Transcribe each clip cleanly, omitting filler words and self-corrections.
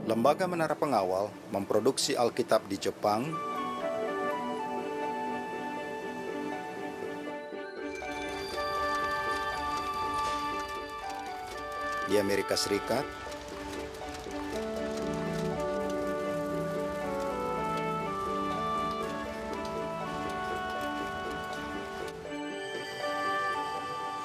Lembaga Menara Pengawal memproduksi Alkitab di Jepang, di Amerika Serikat,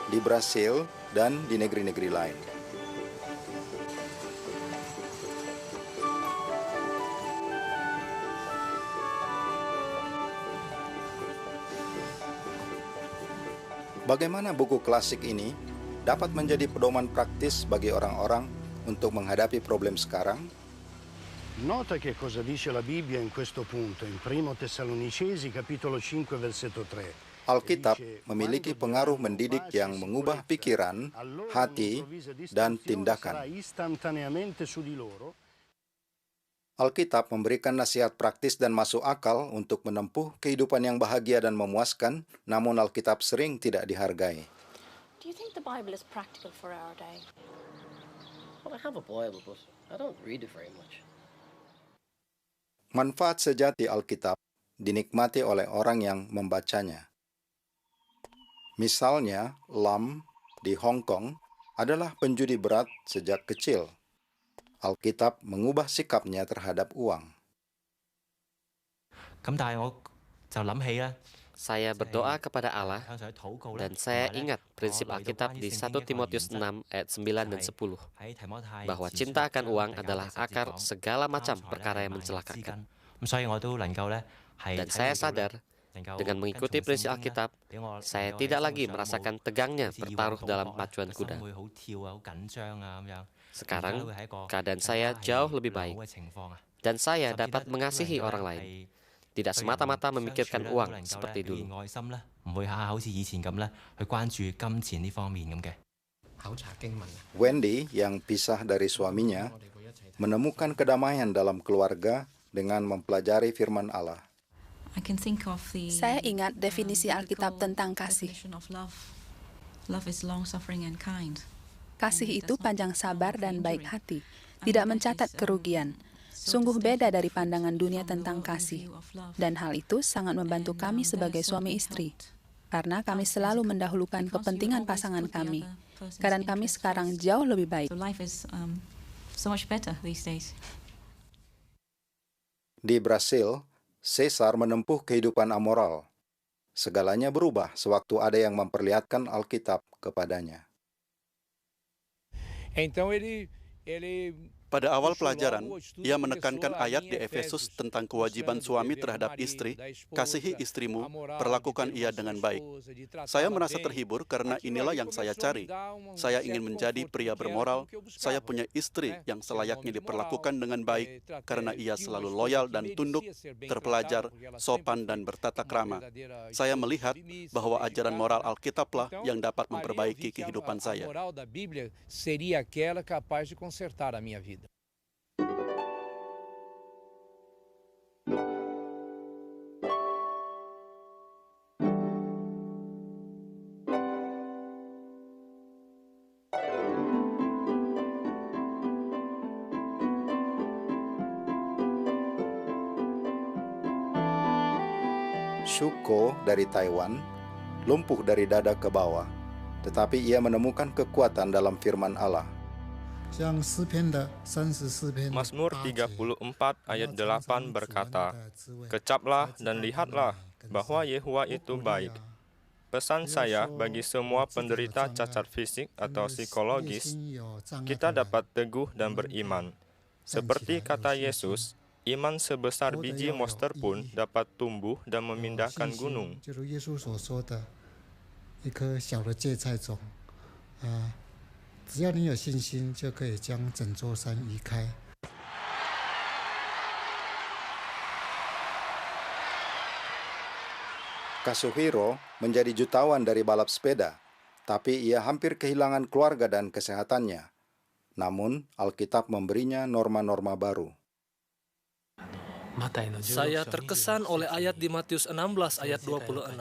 di Brasil, dan di negeri-negeri lain. Bagaimana buku klasik ini dapat menjadi pedoman praktis bagi orang-orang untuk menghadapi problem sekarang? Nota che cosa dice la Bibbia in questo punto, in 1 Tessalonicesi capitolo 5 versetto 3. Alkitab memiliki pengaruh mendidik yang mengubah pikiran, hati, dan tindakan. Alkitab memberikan nasihat praktis dan masuk akal untuk menempuh kehidupan yang bahagia dan memuaskan, namun Alkitab sering tidak dihargai. Do you think the Bible is practical for our day? Well, I have a Bible, but I don't read it very much. Manfaat sejati Alkitab dinikmati oleh orang yang membacanya. Misalnya, Lam di Hong Kong adalah penjudi berat sejak kecil. Alkitab mengubah sikapnya terhadap uang. Saya berdoa kepada Allah dan saya ingat prinsip Alkitab di 1 Timotius 6 ayat 9 dan 10 bahwa cinta akan uang adalah akar segala macam perkara yang mencelakakan. Dan saya sadar dengan mengikuti prinsip Alkitab, saya tidak lagi merasakan tegangnya bertaruh dalam pacuan kuda. Sekarang, keadaan saya jauh lebih baik, dan saya dapat mengasihi orang lain, tidak semata-mata memikirkan uang seperti dulu. Wendy, yang pisah dari suaminya, menemukan kedamaian dalam keluarga dengan mempelajari firman Allah. Saya ingat definisi Alkitab tentang kasih. Kasih itu panjang sabar dan baik hati, tidak mencatat kerugian. Sungguh beda dari pandangan dunia tentang kasih. Dan hal itu sangat membantu kami sebagai suami istri. Karena kami selalu mendahulukan kepentingan pasangan kami. Keadaan kami sekarang jauh lebih baik. Di Brasil, Caesar menempuh kehidupan amoral. Segalanya berubah sewaktu ada yang memperlihatkan Alkitab kepadanya. Pada awal pelajaran, ia menekankan ayat di Efesus tentang kewajiban suami terhadap istri, kasihi istrimu, perlakukan ia dengan baik. Saya merasa terhibur karena inilah yang saya cari. Saya ingin menjadi pria bermoral, saya punya istri yang selayaknya diperlakukan dengan baik karena ia selalu loyal dan tunduk, terpelajar, sopan dan bertata krama. Saya melihat bahwa ajaran moral Alkitablah yang dapat memperbaiki kehidupan saya. Shuko dari Taiwan lumpuh dari dada ke bawah, tetapi ia menemukan kekuatan dalam firman Allah. Mazmur 34 ayat 8 berkata, "Kecaplah dan lihatlah bahwa Yehuwa itu baik." Pesan saya bagi semua penderita cacat fisik atau psikologis, kita dapat teguh dan beriman. Seperti kata Yesus, iman sebesar biji monster pun dapat tumbuh dan memindahkan gunung. Kazuhiro menjadi jutawan dari balap sepeda, tapi ia hampir kehilangan keluarga dan kesehatannya. Namun, Alkitab memberinya norma-norma baru. Saya terkesan oleh ayat di Matius 16 ayat 26.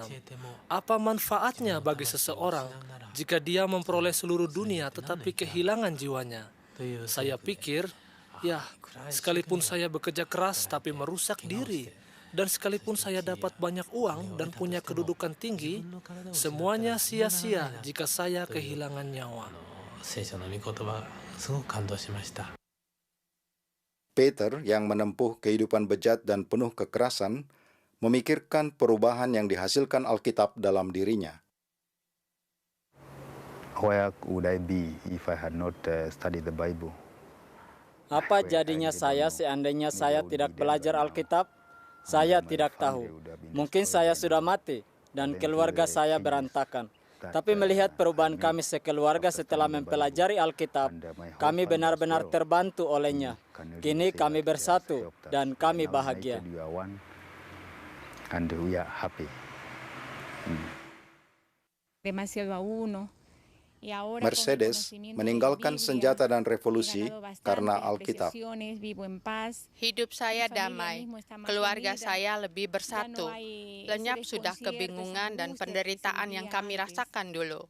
Apa manfaatnya bagi seseorang jika dia memperoleh seluruh dunia tetapi kehilangan jiwanya? Saya pikir Ya, sekalipun saya bekerja keras tapi merusak diri, dan sekalipun saya dapat banyak uang dan punya kedudukan tinggi, semuanya sia-sia jika saya kehilangan nyawa. Peter yang menempuh kehidupan bejat dan penuh kekerasan memikirkan perubahan yang dihasilkan Alkitab dalam dirinya. Where would I be if I had not studied the Bible? Apa jadinya saya seandainya saya tidak belajar Alkitab? Saya tidak tahu. Mungkin saya sudah mati dan keluarga saya berantakan. Tapi melihat perubahan kami sekeluarga setelah mempelajari Alkitab, kami benar-benar terbantu olehnya. Kini kami bersatu dan kami bahagia. And we are happy. Mercedes meninggalkan senjata dan revolusi karena Alkitab. Hidup saya damai, keluarga saya lebih bersatu. Lenyap sudah kebingungan dan penderitaan yang kami rasakan dulu.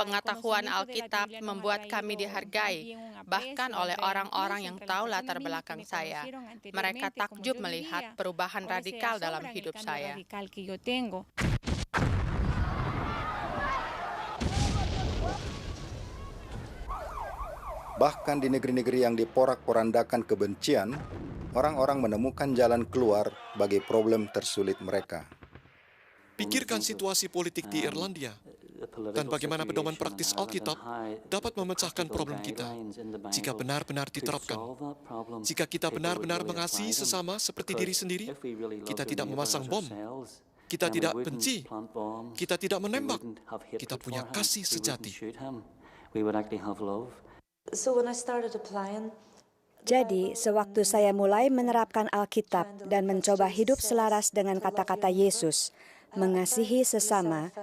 Pengetahuan Alkitab membuat kami dihargai, bahkan oleh orang-orang yang tahu latar belakang saya. Mereka takjub melihat perubahan radikal dalam hidup saya. Bahkan di negeri-negeri yang diporak-porandakan kebencian, orang-orang menemukan jalan keluar bagi problem tersulit mereka. Pikirkan situasi politik di Irlandia dan bagaimana pedoman praktis Alkitab dapat memecahkan problem kita jika benar-benar diterapkan. Jika kita benar-benar mengasihi sesama seperti diri sendiri, kita tidak memasang bom, kita tidak benci, kita tidak menembak, kita punya kasih sejati. Jadi, sewaktu saya mulai menerapkan Alkitab dan mencoba hidup selaras dengan kata-kata Yesus, mengasihi sesama,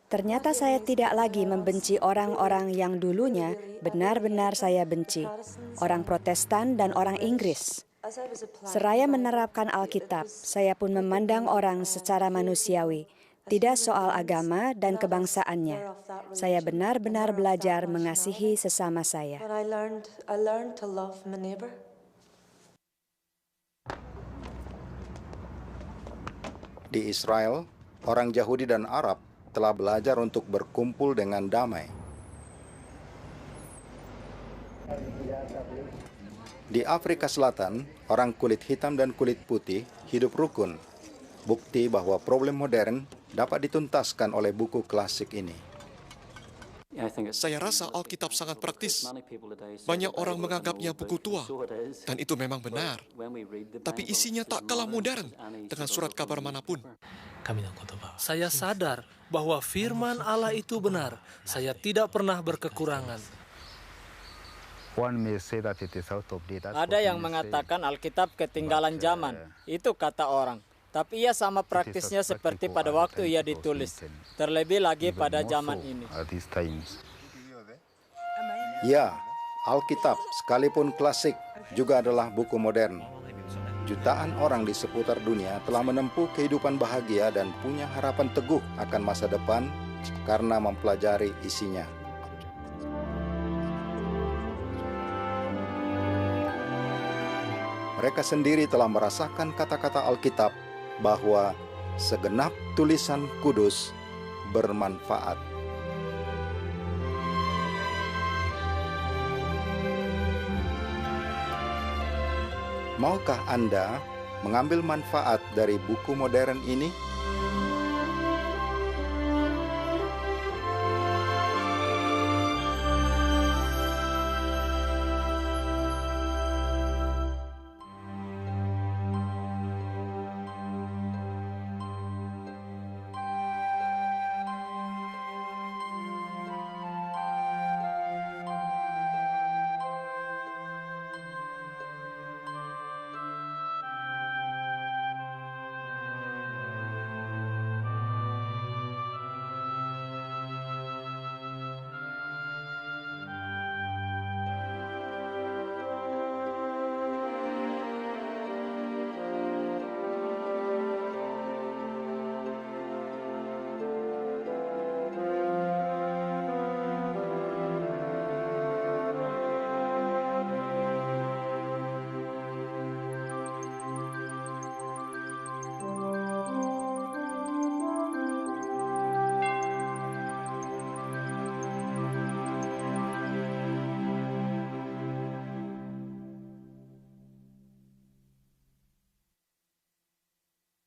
ternyata saya tidak lagi membenci orang-orang yang dulunya benar-benar saya benci, orang Protestan dan orang Inggris. Seraya menerapkan Alkitab, saya pun memandang orang secara manusiawi, tidak soal agama dan kebangsaannya. Saya benar-benar belajar mengasihi sesama saya. Di Israel, orang Yahudi dan Arab telah belajar untuk berkumpul dengan damai. Di Afrika Selatan, orang kulit hitam dan kulit putih hidup rukun. Bukti bahwa problem modern dapat dituntaskan oleh buku klasik ini. Saya rasa Alkitab sangat praktis. Banyak orang menganggapnya buku tua, dan itu memang benar. Tapi isinya tak kalah modern dengan surat kabar manapun. Saya sadar bahwa firman Allah itu benar. Saya tidak pernah berkekurangan. Ada yang mengatakan Alkitab ketinggalan zaman. Itu kata orang. Tapi ia sama praktisnya seperti pada waktu ia ditulis, terlebih lagi pada zaman ini. Ya, Alkitab sekalipun klasik juga adalah buku modern. Jutaan orang di seputar dunia telah menempuh kehidupan bahagia dan punya harapan teguh akan masa depan karena mempelajari isinya. Mereka sendiri telah merasakan kata-kata Alkitab bahwa segenap tulisan kudus bermanfaat. Maukah Anda mengambil manfaat dari buku modern ini?